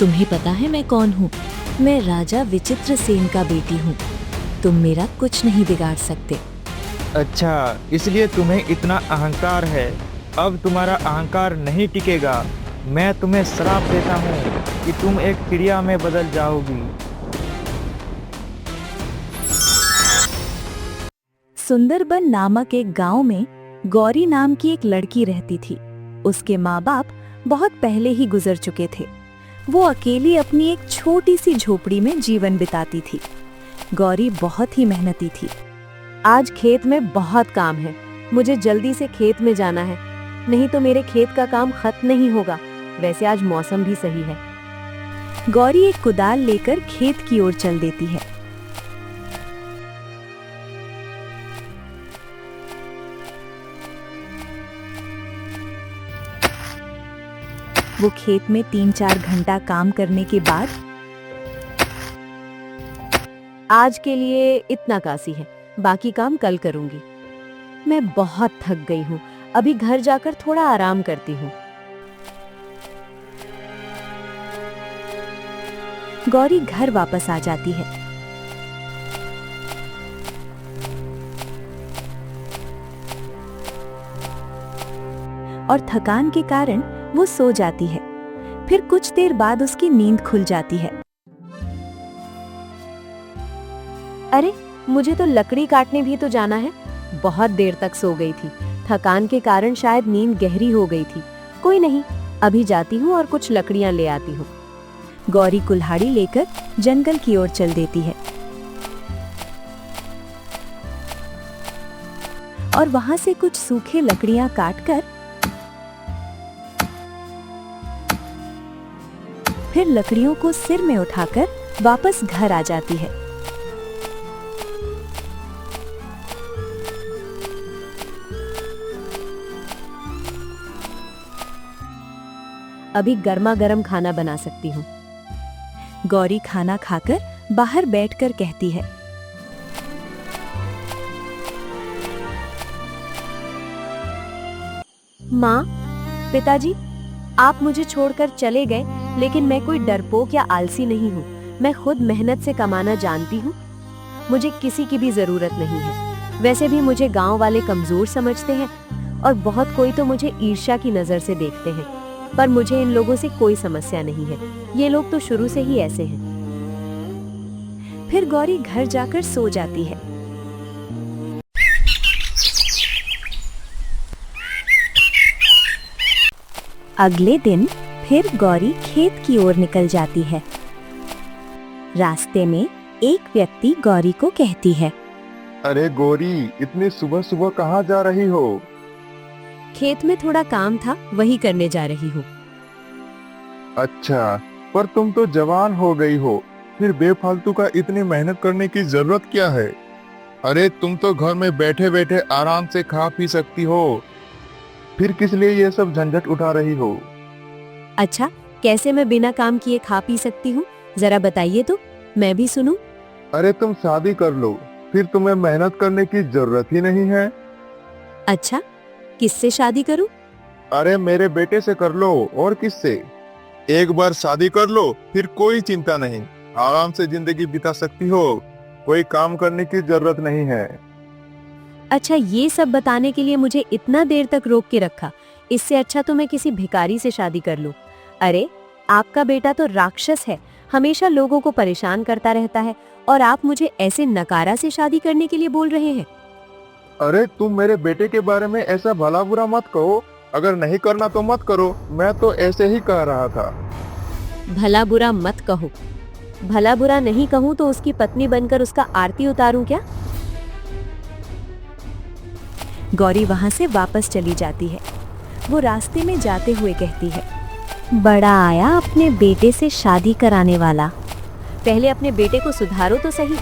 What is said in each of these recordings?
तुम्हें पता है मैं कौन हूँ? मैं राजा विचित्रसेन का बेटी हूँ। तुम मेरा कुछ नहीं बिगाड़ सकते। अच्छा, इसलिए तुम्हें इतना अहंकार है। अब तुम्हारा अहंकार नहीं टिकेगा। मैं तुम्हें श्राप देता हूँ कि तुम एक चिड़िया में बदल जाओगी। सुंदरबन नामक एक गांव में गौरी नाम की एक लड़की रहती थी। उसके माँ बाप बहुत पहले ही गुजर चुके थे। वो अकेली अपनी एक छोटी सी झोपड़ी में जीवन बिताती थी। गौरी बहुत ही मेहनती थी। आज खेत में बहुत काम है, मुझे जल्दी से खेत में जाना है, नहीं तो मेरे खेत का काम खत्म नहीं होगा। वैसे आज मौसम भी सही है। गौरी एक कुदाल लेकर खेत की ओर चल देती है। वो खेत में 3-4 घंटा काम करने के बाद, आज के लिए इतना काफी है, बाकी काम कल करूंगी। मैं बहुत थक गई हूँ, अभी घर जाकर थोड़ा आराम करती हूँ। गौरी घर वापस आ जाती है। और थकान के कारण वो सो जाती है। फिर कुछ देर बाद उसकी नींद खुल जाती है। अरे, मुझे तो लकड़ी काटने भी तो जाना है। बहुत देर तक सो गई थी, थकान के कारण शायद नींद गहरी हो गई थी। कोई नहीं, अभी जाती हूँ और कुछ लकड़ियां ले आती हूँ। गौरी कुल्हाड़ी लेकर जंगल की ओर चल देती है और वहां से कुछ सूखे लकड़ियां काटकर फिर लकड़ियों को सिर में उठाकर वापस घर आ जाती है। अभी गर्मा गर्म खाना बना सकती हूँ। गौरी खाना खाकर बाहर बैठकर कहती है, माँ, पिताजी, आप मुझे छोड़कर चले गए, लेकिन मैं कोई डरपोक या आलसी नहीं हूँ। मैं खुद मेहनत से कमाना जानती हूँ। मुझे किसी की भी जरूरत नहीं है। वैसे भी मुझे गांव वाले कमजोर समझते हैं और बहुत कोई तो मुझे ईर्ष्या की नजर से देखते हैं, पर मुझे इन लोगों से कोई समस्या नहीं है। ये लोग तो शुरू से ही ऐसे हैं। फिर गौरी घर जाकर सो जाती है। अगले दिन फिर गौरी खेत की ओर निकल जाती है। रास्ते में एक व्यक्ति गौरी को कहती है, अरे गौरी, इतनी सुबह सुबह कहाँ जा रही हो? खेत में थोड़ा काम था, वही करने जा रही हूँ। अच्छा, पर तुम तो जवान हो गई हो, फिर बेफालतू का इतनी मेहनत करने की जरूरत क्या है? अरे तुम तो घर में बैठे बैठे आराम से खा पी सकती हो, फिर किस लिए ये सब झंझट उठा रही हो? अच्छा, कैसे मैं बिना काम किए खा पी सकती हूँ? जरा बताइए तो, मैं भी सुनूं। अरे तुम शादी कर लो, फिर तुम्हें मेहनत करने की जरूरत ही नहीं है। अच्छा, किससे शादी करूं? अरे मेरे बेटे से कर लो, और किससे? एक बार शादी कर लो, फिर कोई चिंता नहीं, आराम से जिंदगी बिता सकती हो। कोई काम करने की जरूरत नहीं है। अच्छा, ये सब बताने के लिए मुझे इतना देर तक रोक के रखा। इससे अच्छा तो मैं किसी भिखारी से शादी कर लूं। अरे, आपका बेटा तो राक्षस है, हमेशा लोगों को परेशान करता रहता है, और आप मुझे ऐसे नकारा से शादी करने के लिए बोल रहे हैं। अरे तुम मेरे बेटे के बारे में ऐसा भला बुरा मत कहो। अगर नहीं करना तो मत करो, मैं तो ऐसे ही कह रहा था। भला बुरा मत कहो। भला बुरा नहीं कहूँ तो उसकी पत्नी बनकर उसका आरती उतारूं क्या? गौरी वहां से वापस चली जाती है। वो रास्ते में जाते हुए कहती है, बड़ा आया अपने बेटे से शादी कराने वाला। पहले अपने बेटे को सुधारो तो सही।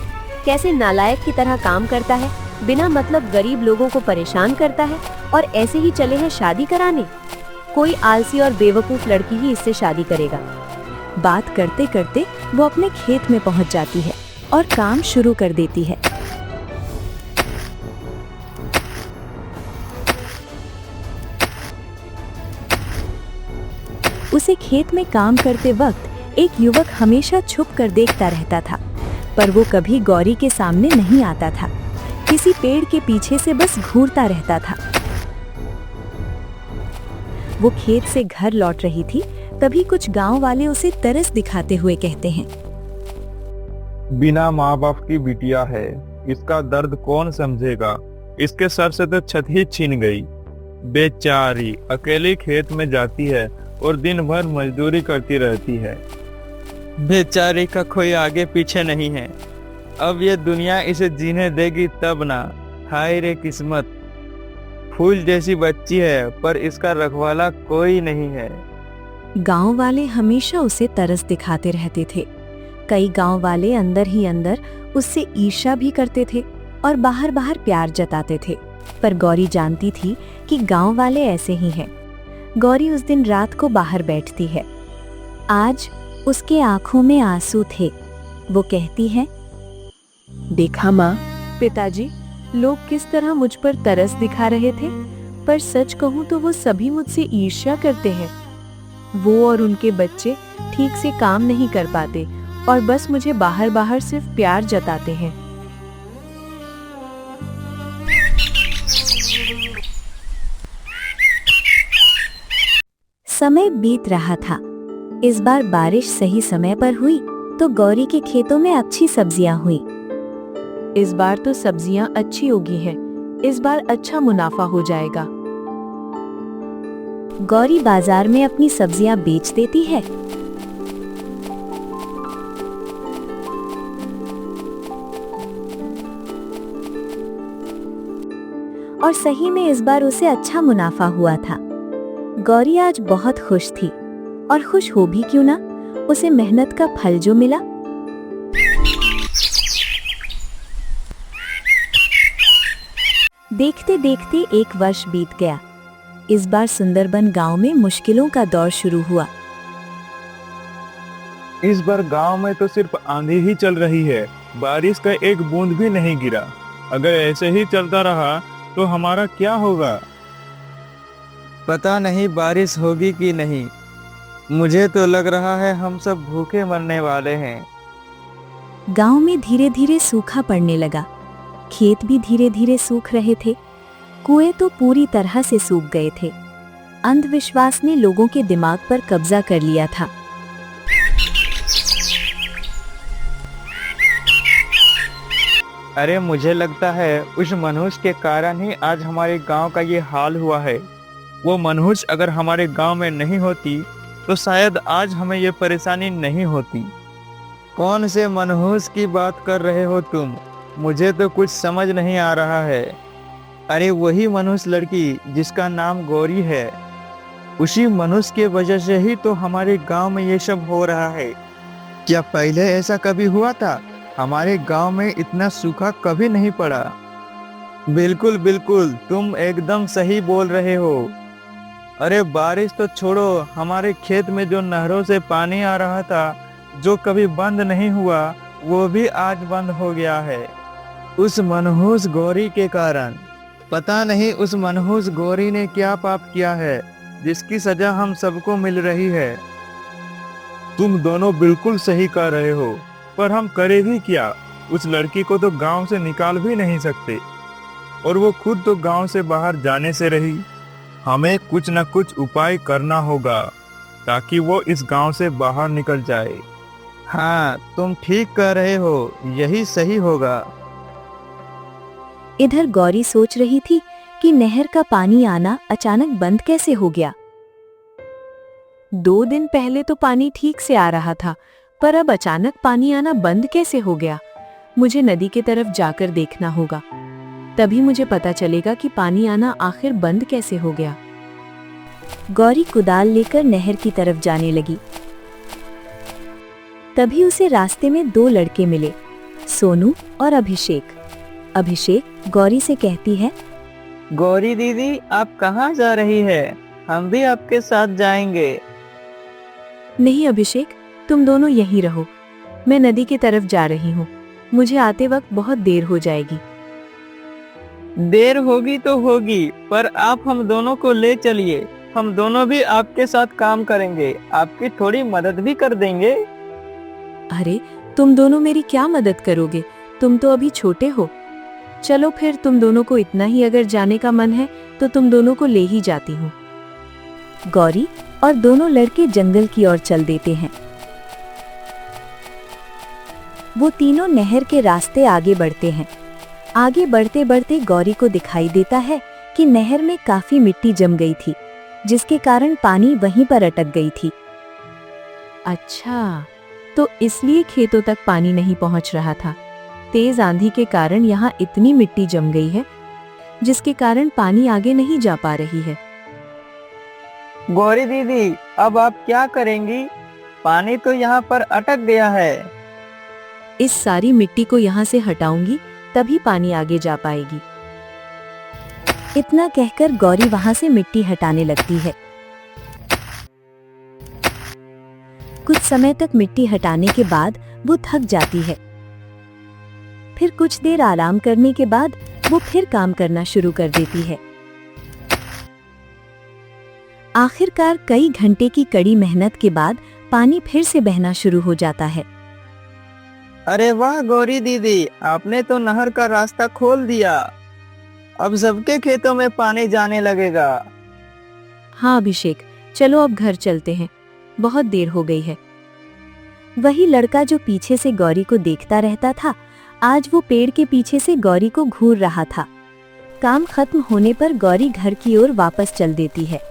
कैसे नालायक की तरह काम करता है, बिना मतलब गरीब लोगों को परेशान करता है, और ऐसे ही चले हैं शादी कराने। कोई आलसी और बेवकूफ लड़की ही इससे शादी करेगा। बात करते करते वो अपने खेत में पहुंच जाती है और काम शुरू कर देती है। उसे खेत में काम करते वक्त एक युवक हमेशा छुप कर देखता रहता था, पर वो कभी गौरी के सामने नहीं आता था। किसी पेड़ के पीछे से बस घूरता रहता था। वो खेत से घर लौट रही थी, तभी कुछ गांव वाले उसे तरस दिखाते हुए कहते हैं, बिना माँ बाप की बिटिया है, इसका दर्द कौन समझेगा। इसके सर से तो छत ही छीन गई। बेचारी अकेली खेत में जाती है और दिन भर मजदूरी करती रहती है। बेचारी का कोई आगे पीछे नहीं है। अब ये दुनिया इसे जीने देगी तब ना। हाय रे किस्मत। फूल जैसी बच्ची है पर इसका रखवाला कोई नहीं है। गांव वाले हमेशा उसे तरस दिखाते रहते थे। कई गांव वाले अंदर ही अंदर उससे ईर्ष्या भी करते थे और बाहर बाहर प्यार जताते थे, पर गौरी जानती थी कि गांव वाले ऐसे ही हैं। गौरी उस दिन रात को बाहर बैठती है। आज उसके आंखों में आंसू थे। वो कहती है, देखा माँ, पिताजी लोग किस तरह मुझ पर तरस दिखा रहे थे, पर सच कहूँ तो वो सभी मुझसे ईर्ष्या करते हैं। वो और उनके बच्चे ठीक से काम नहीं कर पाते और बस मुझे बाहर बाहर सिर्फ प्यार जताते हैं। समय बीत रहा था। इस बार बारिश सही समय पर हुई तो गौरी के खेतों में अच्छी सब्जियां हुई। इस बार तो सब्जियां अच्छी उगी हैं। इस बार अच्छा मुनाफा हो जाएगा। गौरी बाजार में अपनी सब्जियां बेच देती है। और सही में इस बार उसे अच्छा मुनाफा हुआ था। गौरी आज बहुत खुश थी, और खुश हो भी क्यों ना, उसे मेहनत का फल जो मिला। देखते देखते एक वर्ष बीत गया। इस बार सुंदरबन गांव में मुश्किलों का दौर शुरू हुआ। इस बार गांव में तो सिर्फ आंधी ही चल रही है। बारिश का एक बूंद भी नहीं गिरा। अगर ऐसे ही चलता रहा तो हमारा क्या होगा। पता नहीं बारिश होगी कि नहीं। मुझे तो लग रहा है हम सब भूखे मरने वाले हैं। गांव में धीरे धीरे सूखा पड़ने लगा। खेत भी धीरे धीरे सूख रहे थे। कुएं तो पूरी तरह से सूख गए थे। अंधविश्वास ने लोगों के दिमाग पर कब्जा कर लिया था। अरे मुझे लगता है उस मनुष्य के कारण ही आज हमारे गांव का ये हाल हुआ है। वो मनुष्य अगर हमारे गांव में नहीं होती तो शायद आज हमें ये परेशानी नहीं होती। कौन से मनुष्य की बात कर रहे हो तुम? मुझे तो कुछ समझ नहीं आ रहा है। अरे वही मनुष्य लड़की जिसका नाम गौरी है। उसी मनुष्य के वजह से ही तो हमारे गांव में ये सब हो रहा है। क्या पहले ऐसा कभी हुआ था? हमारे गांव में इतना सूखा कभी नहीं पड़ा। बिल्कुल बिल्कुल, तुम एकदम सही बोल रहे हो। अरे बारिश तो छोड़ो, हमारे खेत में जो नहरों से पानी आ रहा था, जो कभी बंद नहीं हुआ, वो भी आज बंद हो गया है। उस मनहूस गौरी के कारण। पता नहीं उस मनहूस गौरी ने क्या पाप किया है, जिसकी सजा हम सबको मिल रही है। तुम दोनों बिल्कुल सही कह रहे हो, पर हम करें भी क्या? उस लड़की को तो गांव से निकाल भी नहीं सकते, और वो खुद तो गांव से बाहर जाने से रही। हमें कुछ न कुछ उपाय करना होगा ताकि वो इस गांव से बाहर निकल जाए। हाँ, तुम ठीक कह रहे हो, यही सही होगा। इधर गौरी सोच रही थी कि नहर का पानी आना अचानक बंद कैसे हो गया। 2 दिन पहले तो पानी ठीक से आ रहा था, पर अब अचानक पानी आना बंद कैसे हो गया। मुझे नदी की तरफ जाकर देखना होगा, तभी मुझे पता चलेगा कि पानी आना आखिर बंद कैसे हो गया। गौरी कुदाल लेकर नहर की तरफ जाने लगी। तभी उसे रास्ते में 2 लड़के मिले, सोनू और अभिषेक। अभिषेक गौरी से कहती है, गौरी दीदी, आप कहाँ जा रही है? हम भी आपके साथ जाएंगे। नहीं अभिषेक, तुम दोनों यहीं रहो। मैं नदी की तरफ जा रही हूँ। मुझे आते वक्त बहुत देर हो जाएगी। देर होगी तो होगी, पर आप हम दोनों को ले चलिए। हम दोनों भी आपके साथ काम करेंगे, आपकी थोड़ी मदद भी कर देंगे। अरे तुम दोनों मेरी क्या मदद करोगे, तुम तो अभी छोटे हो। चलो फिर तुम दोनों को इतना ही अगर जाने का मन है तो तुम दोनों को ले ही जाती हूँ। गौरी और दोनों लड़के जंगल की ओर चल देते हैं। वो तीनों नहर के रास्ते आगे बढ़ते हैं। आगे बढ़ते बढ़ते गौरी को दिखाई देता है कि नहर में काफी मिट्टी जम गई थी, जिसके कारण पानी वहीं पर अटक गई थी। अच्छा, तो इसलिए खेतों तक पानी नहीं पहुंच रहा था। तेज आंधी के कारण यहाँ इतनी मिट्टी जम गई है, जिसके कारण पानी आगे नहीं जा पा रही है। गौरी दीदी, अब आप क्या करेंगी? पानी तो यहाँ पर अटक गया है। इस सारी मिट्टी को यहाँ से हटाऊंगी, तभी पानी आगे जा पाएगी। इतना कहकर गौरी वहां से मिट्टी हटाने लगती है। कुछ समय तक मिट्टी हटाने के बाद वो थक जाती है। फिर कुछ देर आराम करने के बाद वो फिर काम करना शुरू कर देती है। आखिरकार कई घंटे की कड़ी मेहनत के बाद पानी फिर से बहना शुरू हो जाता है। अरे वाह गौरी दीदी, आपने तो नहर का रास्ता खोल दिया। अब सबके खेतों में पानी जाने लगेगा। हाँ अभिषेक, चलो अब घर चलते हैं, बहुत देर हो गई है। वही लड़का जो पीछे से गौरी को देखता रहता था, आज वो पेड़ के पीछे से गौरी को घूर रहा था। काम खत्म होने पर गौरी घर की ओर वापस चल देती है।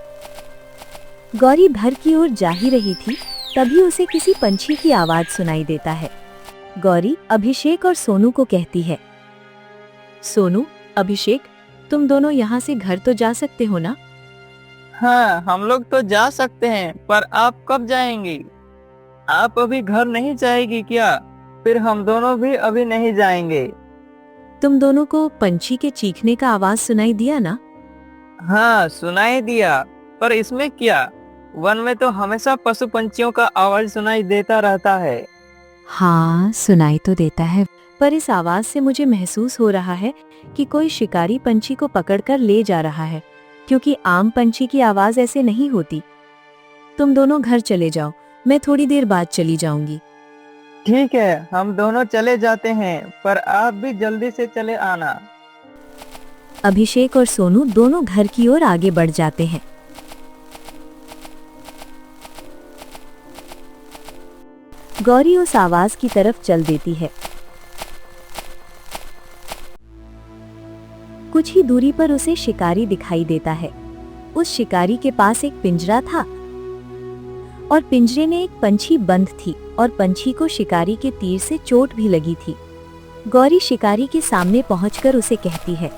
गौरी घर की ओर जा ही रही थी, तभी उसे किसी पंछी की आवाज सुनाई देता है। गौरी अभिषेक और सोनू को कहती है, सोनू, अभिषेक, तुम दोनों यहाँ से घर तो जा सकते हो ना? हाँ, हम लोग तो जा सकते हैं, पर आप कब जाएंगी? आप अभी घर नहीं जाएगी क्या? फिर हम दोनों भी अभी नहीं जाएंगे। तुम दोनों को पंछी के चीखने का आवाज सुनाई दिया ना? हाँ, सुनाई दिया, पर इसमें क्या? वन में तो हमेशा पशु पंछियों का आवाज सुनाई देता रहता है। हाँ, सुनाई तो देता है, पर इस आवाज से मुझे महसूस हो रहा है कि कोई शिकारी पंछी को पकड़कर ले जा रहा है, क्योंकि आम पंछी की आवाज ऐसे नहीं होती। तुम दोनों घर चले जाओ, मैं थोड़ी देर बाद चली जाऊंगी। ठीक है, हम दोनों चले जाते हैं, पर आप भी जल्दी से चले आना। अभिषेक और सोनू दोनों घर की ओर आगे बढ़ जाते हैं। गौरी उस आवाज की तरफ चल देती है। कुछ ही दूरी पर उसे शिकारी दिखाई देता है। उस शिकारी के पास एक पिंजरा था और पिंजरे में एक पंछी बंद थी और पंछी को शिकारी के तीर से चोट भी लगी थी। गौरी शिकारी के सामने पहुंचकर उसे कहती है,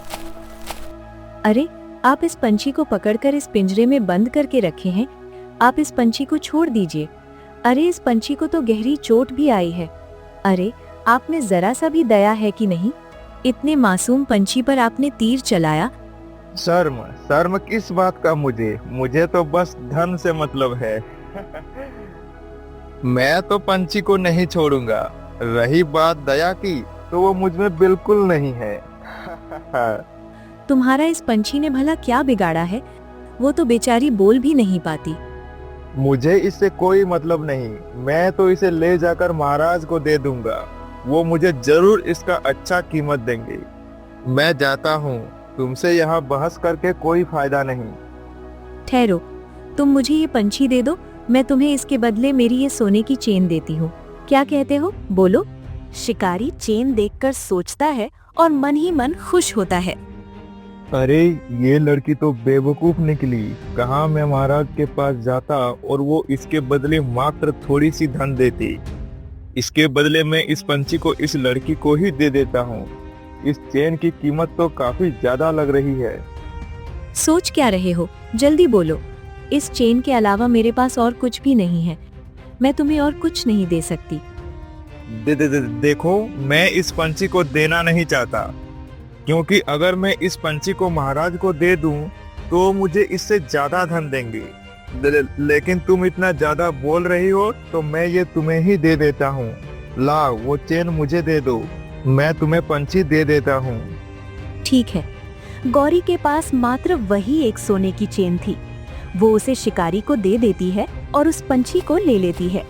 अरे, आप इस पंछी को पकड़कर इस पिंजरे में बंद करके रखे हैं, आप इस पंछी को छोड़ दीजिए। अरे, इस पंछी को तो गहरी चोट भी आई है। अरे, आप में जरा सा भी दया है कि नहीं? इतने मासूम पंछी पर आपने तीर चलाया। शर्म किस बात का? मुझे तो बस धन से मतलब है। मैं तो पंछी को नहीं छोड़ूंगा। रही बात दया की, तो वो मुझ में बिल्कुल नहीं है। तुम्हारा इस पंछी ने भला क्या बिगाड़ा है? वो तो बेचारी बोल भी नहीं पाती। मुझे इससे कोई मतलब नहीं। मैं तो इसे ले जाकर महाराज को दे दूंगा। वो मुझे जरूर इसका अच्छा कीमत देंगे। मैं जाता हूँ, तुमसे यहाँ बहस करके कोई फायदा नहीं। ठहरो, तुम मुझे ये पंछी दे दो, मैं तुम्हें इसके बदले मेरी ये सोने की चेन देती हूँ। क्या कहते हो, बोलो? शिकारी चेन देखकर सोचता है और मन ही मन खुश होता है। अरे, ये लड़की तो बेवकूफ निकली। कहाँ मैं महाराज के पास जाता और वो इसके बदले मात्र थोड़ी सी धन देती। इसके बदले मैं इस पंछी को इस लड़की को ही दे देता हूँ। इस चेन की कीमत तो काफी ज्यादा लग रही है। सोच क्या रहे हो, जल्दी बोलो। इस चेन के अलावा मेरे पास और कुछ भी नहीं है। मैं तुम्हें और कुछ नहीं दे सकती। देखो, मैं इस पंछी को देना नहीं चाहता, क्योंकि अगर मैं इस पंछी को महाराज को दे दूं, तो मुझे इससे ज्यादा धन देंगे। लेकिन तुम इतना ज्यादा बोल रही हो, तो मैं ये तुम्हें ही दे देता हूँ। लाओ, वो चेन मुझे दे दो, मैं तुम्हें पंछी दे देता हूँ। ठीक है। गौरी के पास मात्र वही एक सोने की चेन थी। वो उसे शिकारी को दे देती है और उस पंछी को ले लेती है।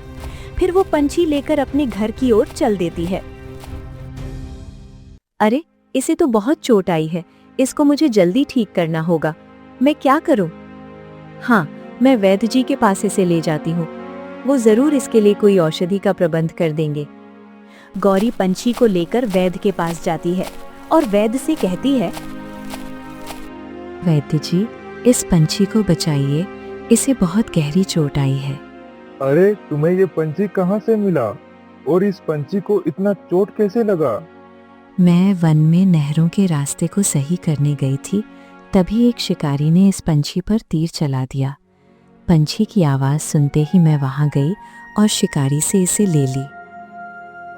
फिर वो पंछी लेकर अपने घर की ओर चल देती है। अरे, इसे तो बहुत चोट आई है, इसको मुझे जल्दी ठीक करना होगा। मैं क्या करूं? हाँ, मैं वैद्य जी के पास इसे ले जाती हूँ। वो जरूर इसके लिए कोई औषधि का प्रबंध कर देंगे। गौरी पंछी को लेकर वैद्य के पास जाती है और वैद्य से कहती है, वैद्य जी, इस पंछी को बचाइए, इसे बहुत गहरी चोट आई है। अरे, तुम्हें ये पंछी कहाँ से मिला और इस पंछी को इतना चोट कैसे लगा? मैं वन में नहरों के रास्ते को सही करने गई थी, तभी एक शिकारी ने इस पंछी पर तीर चला दिया। पंछी की आवाज सुनते ही मैं वहां गई और शिकारी से इसे ले ली।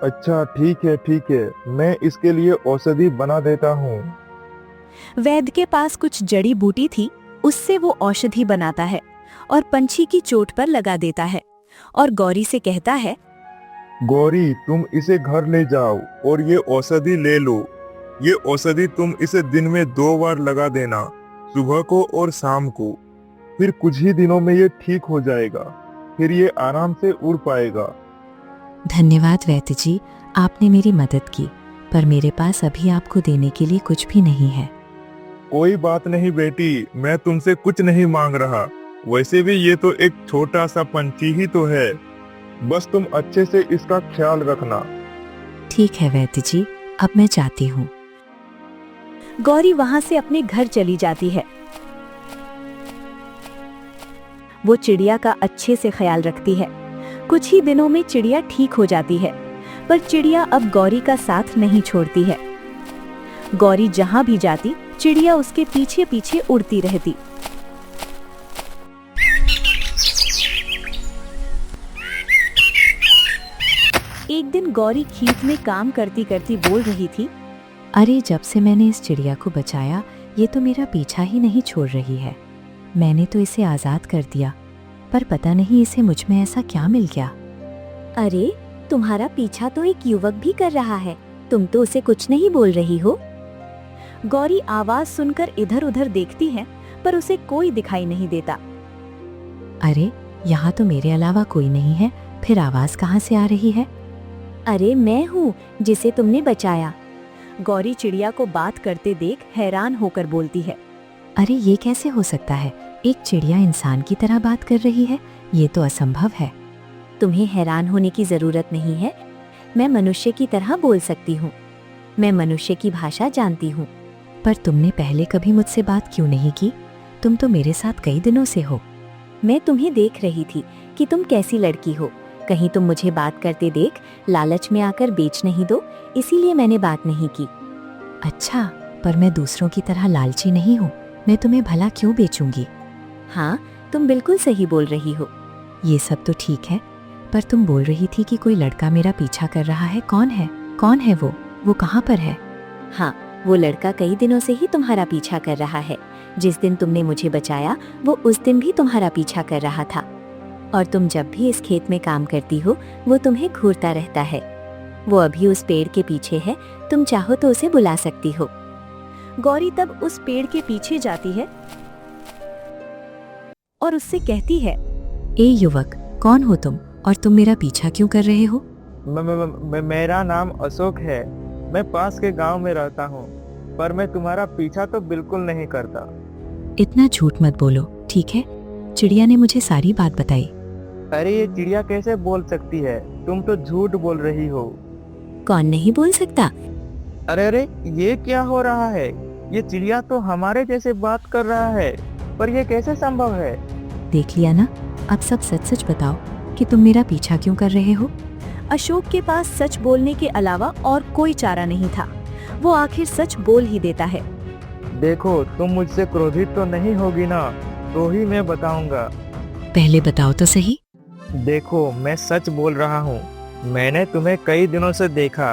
अच्छा, ठीक है, मैं इसके लिए औषधि बना देता हूँ। वैद्य के पास कुछ जड़ी बूटी थी, उससे वो औषधि बनाता है और पंछी की चोट पर लगा देता है और गौरी से कहता है, गौरी, तुम इसे घर ले जाओ और ये औषधि ले लो। ये औषधि तुम इसे दिन में 2 बार लगा देना, सुबह को और शाम को। फिर कुछ ही दिनों में ये ठीक हो जाएगा, फिर ये आराम से उड़ पाएगा। धन्यवाद वैद्य जी, आपने मेरी मदद की, पर मेरे पास अभी आपको देने के लिए कुछ भी नहीं है। कोई बात नहीं बेटी, मैं तुमसे कुछ नहीं मांग रहा। वैसे भी ये तो एक छोटा सा पंछी ही तो है, बस तुम अच्छे से इसका ख्याल रखना। ठीक है वैद्य जी, अब मैं जाती हूँ। गौरी वहां से अपने घर चली जाती है। वो चिड़िया का अच्छे से ख्याल रखती है। कुछ ही दिनों में चिड़िया ठीक हो जाती है, पर चिड़िया अब गौरी का साथ नहीं छोड़ती है। गौरी जहां भी जाती, चिड़िया उसके पीछे पीछे उड़ती रहती। एक दिन गौरी खेत में काम करती करती बोल रही थी, अरे, जब से मैंने इस चिड़िया को बचाया, ये तो मेरा पीछा ही नहीं छोड़ रही है। मैंने तो इसे आजाद कर दिया, पर पता नहीं इसे मुझ में ऐसा क्या मिल गया। अरे, तुम्हारा पीछा तो एक युवक भी कर रहा है, तुम तो उसे कुछ नहीं बोल रही हो। गौरी आवाज सुनकर इधर उधर देखती है, पर उसे कोई दिखाई नहीं देता। अरे, यहाँ तो मेरे अलावा कोई नहीं है, फिर आवाज कहाँ से आ रही है? अरे, मैं हूँ जिसे तुमने बचाया। गौरी चिड़िया को बात करते देख हैरान होकर बोलती है, अरे, ये कैसे हो सकता है? एक चिड़िया इंसान की तरह बात कर रही है, ये तो असंभव है। तुम्हें हैरान होने की जरूरत नहीं है, मैं मनुष्य की तरह बोल सकती हूँ। मैं मनुष्य की भाषा जानती हूँ। पर तुमने पहले कभी मुझसे बात क्यों नहीं की? तुम तो मेरे साथ कई दिनों से हो। मैं तुम्हें देख रही थी कि तुम कैसी लड़की हो। कहीं तुम मुझे बात करते देख लालच में आकर बेच नहीं दो, इसीलिए मैंने बात नहीं की। अच्छा, पर मैं दूसरों की तरह लालची नहीं हूँ, मैं तुम्हें भला क्यों बेचूंगी? हाँ, तुम बिल्कुल सही बोल रही हो। ये सब तो ठीक है, पर तुम बोल रही थी कि कोई लड़का मेरा पीछा कर रहा है। कौन है? कौन है वो कहाँ पर है? हाँ, वो लड़का कई दिनों से ही तुम्हारा पीछा कर रहा है। जिस दिन तुमने मुझे बचाया, वो उस दिन भी तुम्हारा पीछा कर रहा था। और तुम जब भी इस खेत में काम करती हो, वो तुम्हें घूरता रहता है। वो अभी उस पेड़ के पीछे है, तुम चाहो तो उसे बुला सकती हो। गौरी तब उस पेड़ के पीछे जाती है और उससे कहती है, ए युवक, कौन हो तुम और तुम मेरा पीछा क्यों कर रहे हो? मेरा नाम अशोक है। मैं पास के गांव में रहता हूँ, पर मैं तुम्हारा पीछा तो बिल्कुल नहीं करता। इतना झूठ मत बोलो, ठीक है? चिड़िया ने मुझे सारी बात बताई। अरे, ये चिड़िया कैसे बोल सकती है? तुम तो झूठ बोल रही हो। कौन नहीं बोल सकता? अरे, ये क्या हो रहा है? ये चिड़िया तो हमारे जैसे बात कर रहा है, पर ये कैसे संभव है? देख लिया ना, अब सब सच सच बताओ कि तुम मेरा पीछा क्यों कर रहे हो? अशोक के पास सच बोलने के अलावा और कोई चारा नहीं था। वो आखिर सच बोल ही देता है। देखो, तुम मुझसे क्रोधित तो नहीं होगी ना? तो ही मैं बताऊंगा। पहले बताओ तो सही। देखो, मैं सच बोल रहा हूँ। मैंने तुम्हें कई दिनों से देखा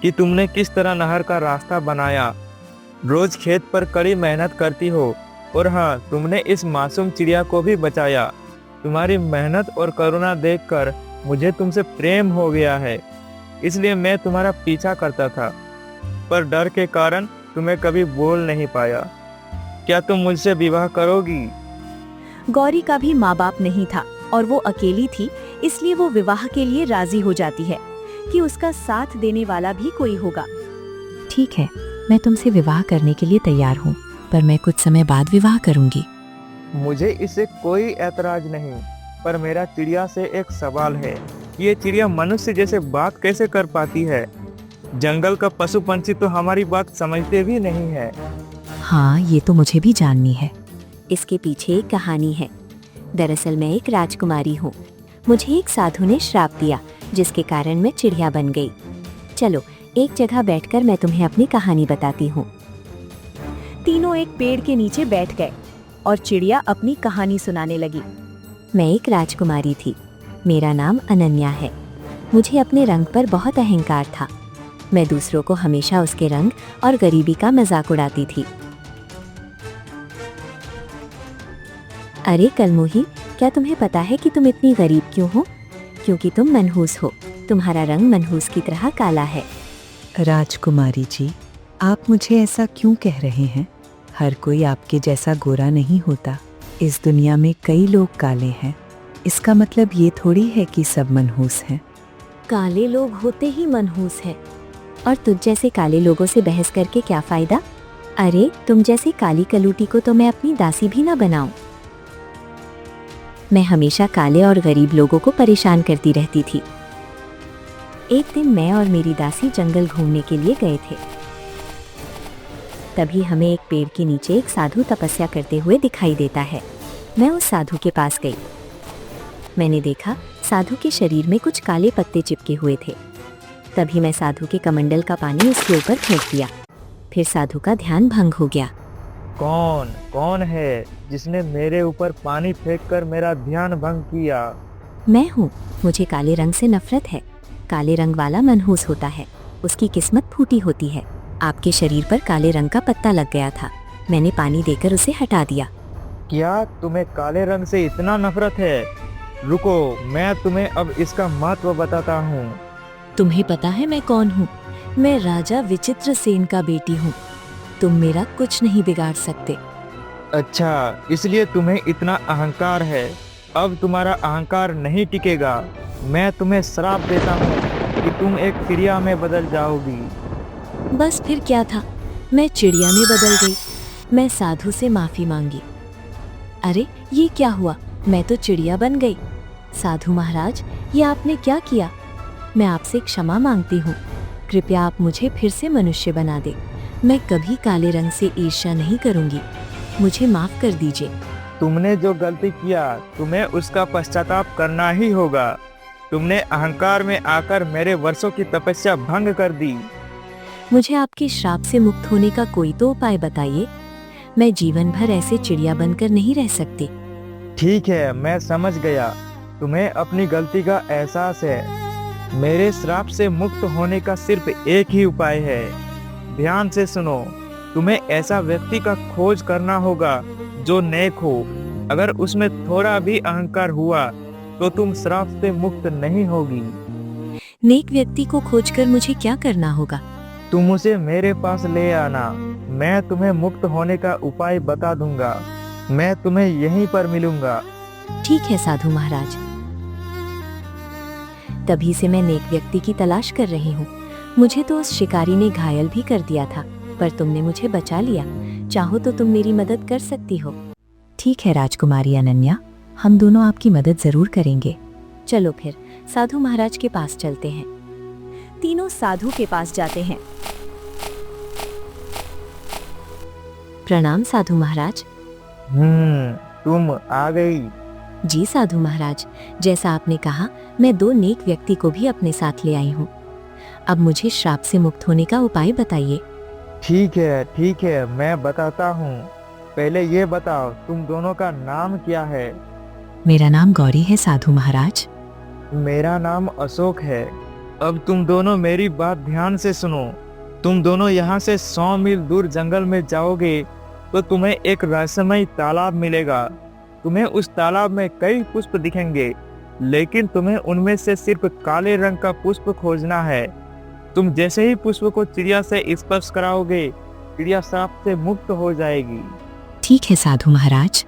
कि तुमने किस तरह नहर का रास्ता बनाया। रोज खेत पर कड़ी मेहनत करती हो, और हाँ, तुमने इस मासूम चिड़िया को भी बचाया। तुम्हारी मेहनत और करुणा देखकर मुझे तुमसे प्रेम हो गया है, इसलिए मैं तुम्हारा पीछा करता था, पर डर के कारण तुम्हें कभी बोल नहीं पाया। क्या तुम मुझसे विवाह करोगी? गौरी का भी माँ बाप नहीं था और वो अकेली थी, इसलिए वो विवाह के लिए राजी हो जाती है कि उसका साथ देने वाला भी कोई होगा। ठीक है, मैं तुमसे विवाह करने के लिए तैयार हूँ, पर मैं कुछ समय बाद विवाह करूंगी। मुझे इससे कोई ऐतराज नहीं, पर मेरा चिड़िया से एक सवाल है। ये चिड़िया मनुष्य जैसे बात कैसे कर पाती है? जंगल का पशु पंछी तो हमारी बात समझते भी नहीं है। हाँ, ये तो मुझे भी जाननी है। इसके पीछे एक कहानी है। दरअसल मैं एक राजकुमारी हूँ। मुझे एक साधु ने श्राप दिया, जिसके कारण मैं चिड़िया बन गई। चलो एक जगह बैठकर मैं तुम्हें अपनी कहानी बताती हूँ। तीनों एक पेड़ के नीचे बैठ गए और चिड़िया अपनी कहानी सुनाने लगी। मैं एक राजकुमारी थी। मेरा नाम अनन्या है। मुझे अपने रंग पर बहुत अहंकार था। मैं दूसरों को हमेशा उसके रंग और गरीबी का मजाक उड़ाती थी। अरे कलमुही, क्या तुम्हें पता है कि तुम इतनी गरीब क्यों हो? क्योंकि तुम मनहूस हो। तुम्हारा रंग मनहूस की तरह काला है। राजकुमारी जी, आप मुझे ऐसा क्यों कह रहे हैं? हर कोई आपके जैसा गोरा नहीं होता। इस दुनिया में कई लोग काले हैं। इसका मतलब ये थोड़ी है कि सब मनहूस हैं। काले लोग होते ही मनहूस है, और तुझ जैसे काले लोगों से बहस करके क्या फायदा? अरे तुम जैसी काली कलूटी को तो मैं अपनी दासी भी ना बनाऊं। मैं हमेशा काले और गरीब लोगों को परेशान करती रहती थी। एक दिन मैं और मेरी दासी जंगल घूमने के लिए गए थे। तभी हमें एक पेड़ के नीचे एक साधु तपस्या करते हुए दिखाई देता है। मैं उस साधु के पास गई। मैंने देखा साधु के शरीर में कुछ काले पत्ते चिपके हुए थे। तभी मैं साधु के कमंडल का पानी उसके ऊपर फेंक दिया। फिर साधु का ध्यान भंग हो गया। कौन कौन है जिसने मेरे ऊपर पानी फेंककर मेरा ध्यान भंग किया? मैं हूँ। मुझे काले रंग से नफरत है। काले रंग वाला मनहूस होता है, उसकी किस्मत फूटी होती है। आपके शरीर पर काले रंग का पत्ता लग गया था। मैंने पानी देकर उसे हटा दिया। क्या तुम्हें काले रंग से इतना नफरत है? रुको, मैं तुम्हें अब इसका महत्व बताता हूँ। तुम्हें पता है मैं कौन हूँ? मैं राजा विचित्र सेन का बेटी हूँ। तुम मेरा कुछ नहीं बिगाड़ सकते। अच्छा, इसलिए तुम्हें इतना अहंकार है। अब तुम्हारा अहंकार नहीं टिकेगा। मैं तुम्हें श्राप देता हूँ कि तुम एक चिड़िया में बदल जाओगी। बस फिर क्या था, मैं चिड़िया में बदल गई। मैं साधु से माफी मांगी। अरे ये क्या हुआ, मैं तो चिड़िया बन गई। साधु महाराज, ये आपने क्या किया? मैं आपसे क्षमा मांगती हूँ। कृपया आप मुझे फिर से मनुष्य बना दे। मैं कभी काले रंग से ईर्ष्या नहीं करूँगी। मुझे माफ कर दीजिए। तुमने जो गलती किया तुम्हें उसका पश्चाताप करना ही होगा। तुमने अहंकार में आकर मेरे वर्षों की तपस्या भंग कर दी। मुझे आपके श्राप से मुक्त होने का कोई तो उपाय बताइए। मैं जीवन भर ऐसे चिड़िया बनकर नहीं रह सकती। ठीक है, मैं समझ गया। तुम्हें अपनी गलती का एहसास है। मेरे श्राप से मुक्त होने का सिर्फ एक ही उपाय है। ध्यान से सुनो। तुम्हें ऐसा व्यक्ति का खोज करना होगा जो नेक हो। अगर उसमें थोड़ा भी अहंकार हुआ तो तुम श्राप से मुक्त नहीं होगी। नेक व्यक्ति को खोजकर मुझे क्या करना होगा? तुम उसे मेरे पास ले आना। मैं तुम्हें मुक्त होने का उपाय बता दूंगा। मैं तुम्हें यहीं पर मिलूंगा। ठीक है साधु महाराज। तभी से मैं नेक व्यक्ति की तलाश कर रही हूँ। मुझे तो उस शिकारी ने घायल भी कर दिया था, पर तुमने मुझे बचा लिया। चाहो तो तुम मेरी मदद कर सकती हो। ठीक है राजकुमारी अनन्या, हम दोनों आपकी मदद जरूर करेंगे। चलो फिर साधु महाराज के पास चलते हैं। तीनों साधु के पास जाते हैं। प्रणाम साधु महाराज। तुम आ गई। जी साधु महाराज, जैसा आपने कहा मैं 2 नेक व्यक्ति को भी अपने साथ ले आई हूँ। अब मुझे श्राप से मुक्त होने का उपाय बताइए। ठीक है, मैं बताता हूँ। पहले ये बताओ तुम दोनों का नाम क्या है? मेरा नाम गौरी है साधु महाराज। मेरा नाम अशोक है। अब तुम दोनों मेरी बात ध्यान से सुनो। तुम दोनों यहाँ से 100 मील दूर जंगल में जाओगे तो तुम्हें एक रहस्यमय तालाब मिलेगा। तुम्हें उस तालाब में कई पुष्प दिखेंगे, लेकिन तुम्हें उनमें से सिर्फ काले रंग का पुष्प खोजना है। तुम जैसे ही पुष्प को चिड़िया से स्पर्श कराओगे, चिड़िया श्राप से मुक्त हो जाएगी। ठीक है साधु महाराज।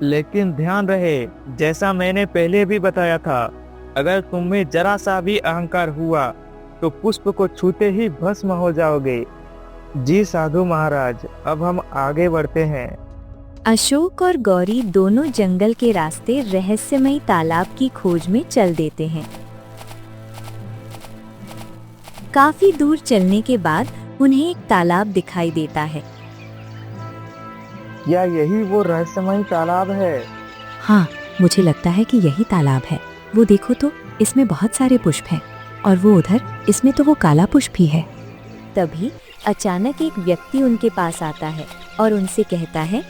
लेकिन ध्यान रहे, जैसा मैंने पहले भी बताया था, अगर तुम में जरा सा भी अहंकार हुआ तो पुष्प को छूते ही भस्म हो जाओगे। जी साधु महाराज, अब हम आगे बढ़ते हैं। अशोक और गौरी दोनों जंगल के रास्ते रहस्यमयी तालाब की खोज में चल देते हैं। काफी दूर चलने के बाद उन्हें एक तालाब दिखाई देता है। क्या यही वो रहस्यमयी तालाब है? हाँ, मुझे लगता है कि यही तालाब है। वो देखो तो, इसमें बहुत सारे पुष्प हैं और वो उधर, इसमें तो वो काला पुष्प ही है। तभी अचानक एक व्यक्ति उनके पास आता है और उनसे कहता है,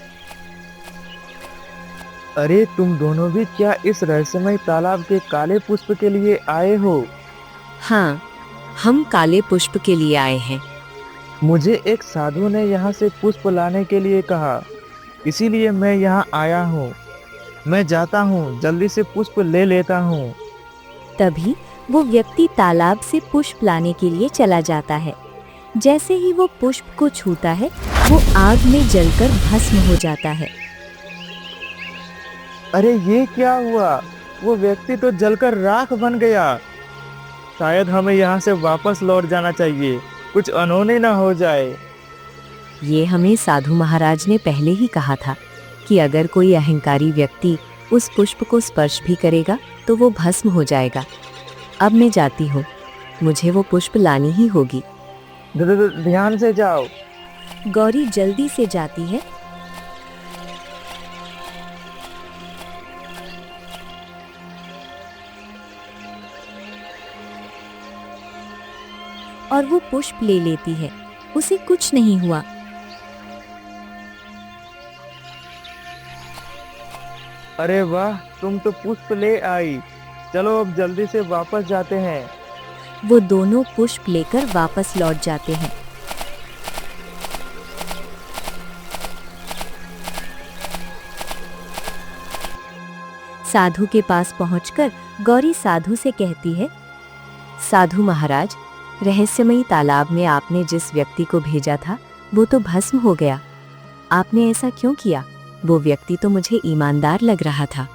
अरे तुम दोनों भी क्या इस रहस्यमय तालाब के काले पुष्प के लिए आए हो? हाँ, हम काले पुष्प के लिए आए हैं। मुझे एक साधु ने यहाँ से पुष्प लाने के लिए कहा, इसीलिए मैं यहाँ आया हूँ। मैं जाता हूँ, जल्दी से पुष्प ले लेता हूँ। तभी वो व्यक्ति तालाब से पुष्प लाने के लिए चला जाता है। जैसे ही वो पुष्प को छूता है, वो आग में जलकर भस्म हो जाता है। अरे ये क्या हुआ? वो व्यक्ति तो जलकर राख बन गया। शायद हमें यहाँ से वापस लौट जाना चाहिए, कुछ अनहोनी ना हो जाए। ये हमें साधु महाराज ने पहले ही कहा था कि अगर कोई अहंकारी व्यक्ति उस पुष्प को स्पर्श भी करेगा तो वो भस्म हो जाएगा। अब मैं जाती हूँ, मुझे वो पुष्प लानी ही होगी। ध्यान से जाओ। गौरी जल्दी से जाती है। और वो पुष्प ले लेती है। उसे कुछ नहीं हुआ। अरे वाह, तुम तो पुष्प ले आई। चलो अब जल्दी से वापस जाते हैं। वो दोनों पुष्प लेकर वापस लौट जाते हैं। साधु के पास पहुंचकर गौरी साधु से कहती है, साधु महाराज, रहस्यमयी तालाब में आपने जिस व्यक्ति को भेजा था वो तो भस्म हो गया। आपने ऐसा क्यों किया? वो व्यक्ति तो मुझे ईमानदार लग रहा था।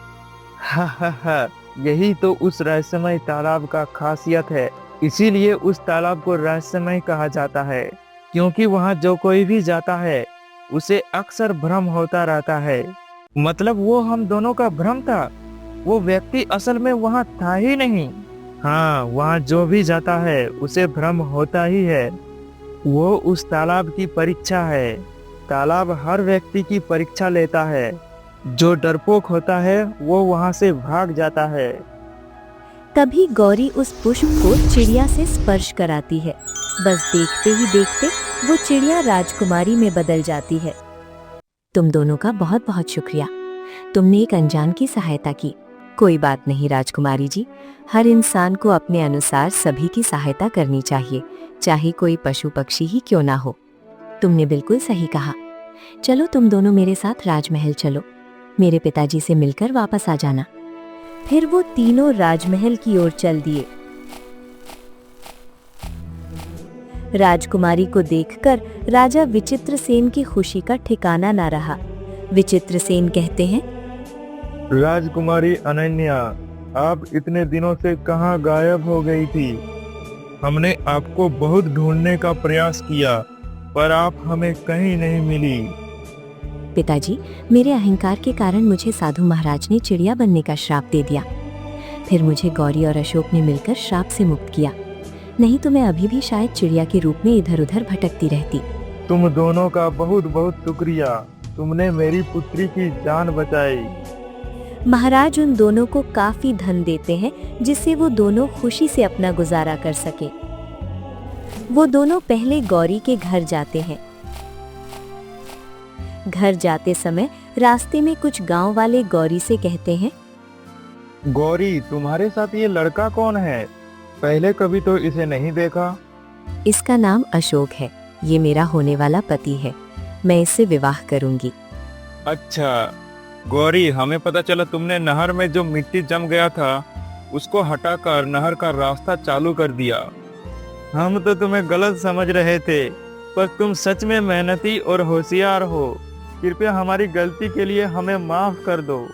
हा हा हा, यही तो उस रहस्यमय तालाब का खासियत है। इसीलिए उस तालाब को रहस्यमय कहा जाता है, क्योंकि वहाँ जो कोई भी जाता है उसे अक्सर भ्रम होता रहता है। मतलब वो हम दोनों का भ्रम था, वो व्यक्ति असल में वहाँ था ही नहीं। हाँ, वहाँ जो भी जाता है उसे भ्रम होता ही है। वो उस तालाब की परीक्षा है। तालाब हर व्यक्ति की परीक्षा लेता है। जो डरपोक होता है वो वहाँ से भाग जाता है। तभी गौरी उस पुष्प को चिड़िया से स्पर्श कराती है। बस देखते ही देखते वो चिड़िया राजकुमारी में बदल जाती है। तुम दोनों का बहुत बहुत शुक्रिया। तुमने एक अनजान की सहायता की। कोई बात नहीं राजकुमारी जी, हर इंसान को अपने अनुसार सभी की सहायता करनी चाहिए, चाहे कोई पशु पक्षी ही क्यों ना हो। तुमने बिल्कुल सही कहा। चलो तुम दोनों मेरे साथ राजमहल चलो। मेरे पिताजी से मिलकर वापस आ जाना। फिर वो तीनों राजमहल की ओर चल दिए। राजकुमारी को देखकर राजा विचित्रसेन की खुशी का ठिकाना ना रहा। विचित्रसेन कहते हैं, राजकुमारी अनन्या, आप इतने दिनों से कहाँ गायब हो गई थी? हमने आपको बहुत ढूंढने का प्रयास किया, पर आप हमें कहीं नहीं मिली। पिताजी, मेरे अहंकार के कारण मुझे साधु महाराज ने चिड़िया बनने का श्राप दे दिया। फिर मुझे गौरी और अशोक ने मिलकर श्राप से मुक्त किया। नहीं तो मैं अभी भी शायद चिड़िया के रूप में इधर उधर भटकती रहती। तुम दोनों का बहुत बहुत शुक्रिया। तुमने मेरी पुत्री की जान बचाई। महाराज उन दोनों को काफी धन देते हैं, जिससे वो दोनों खुशी से अपना गुजारा कर सके। वो दोनों पहले गौरी के घर जाते हैं। घर जाते समय रास्ते में कुछ गांव वाले गौरी से कहते हैं, गौरी, तुम्हारे साथ ये लड़का कौन है? पहले कभी तो इसे नहीं देखा। इसका नाम अशोक है। ये मेरा होने वाला पति है। मैं इससे विवाह करूंगी। अच्छा गौरी, हमें पता चला तुमने नहर में जो मिट्टी जम गया था उसको हटाकर नहर का रास्ता चालू कर दिया। हम तो तुम्हें गलत समझ रहे थे, पर तुम सच में मेहनती और होशियार हो। कृपया हमारी गलती के लिए हमें माफ कर दो।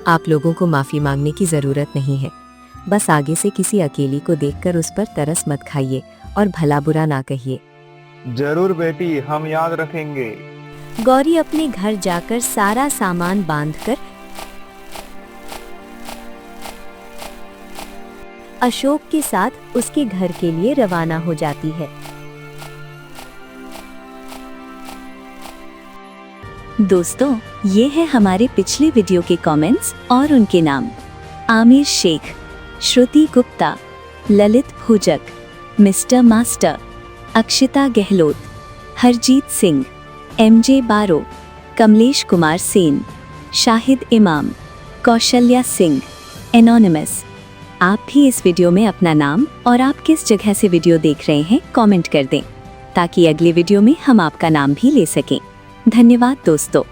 आप लोगों को माफी मांगने की जरूरत नहीं है। बस आगे से किसी अकेली को देखकर उस पर तरस मत खाइए और भला बुरा ना कहिए। जरूर बेटी, हम याद रखेंगे। गौरी अपने घर जाकर सारा सामान बांधकर अशोक के साथ उसके घर के लिए रवाना हो जाती है। दोस्तों, ये है हमारे पिछले वीडियो के कमेंट्स और उनके नाम। Aamir Shaikh, Shruti Gupta, Lalit Bhujak, mister master, Akshita Gehlot, Harjeet Singh, MJ Baro, Kamlesh Kumar Sen, Shahid इमाम, कौशल्या सिंह, एनोनिमस। आप भी इस वीडियो में अपना नाम और आप किस जगह से वीडियो देख रहे हैं कमेंट कर दें, ताकि अगले वीडियो में हम आपका नाम भी ले सकें। धन्यवाद दोस्तों।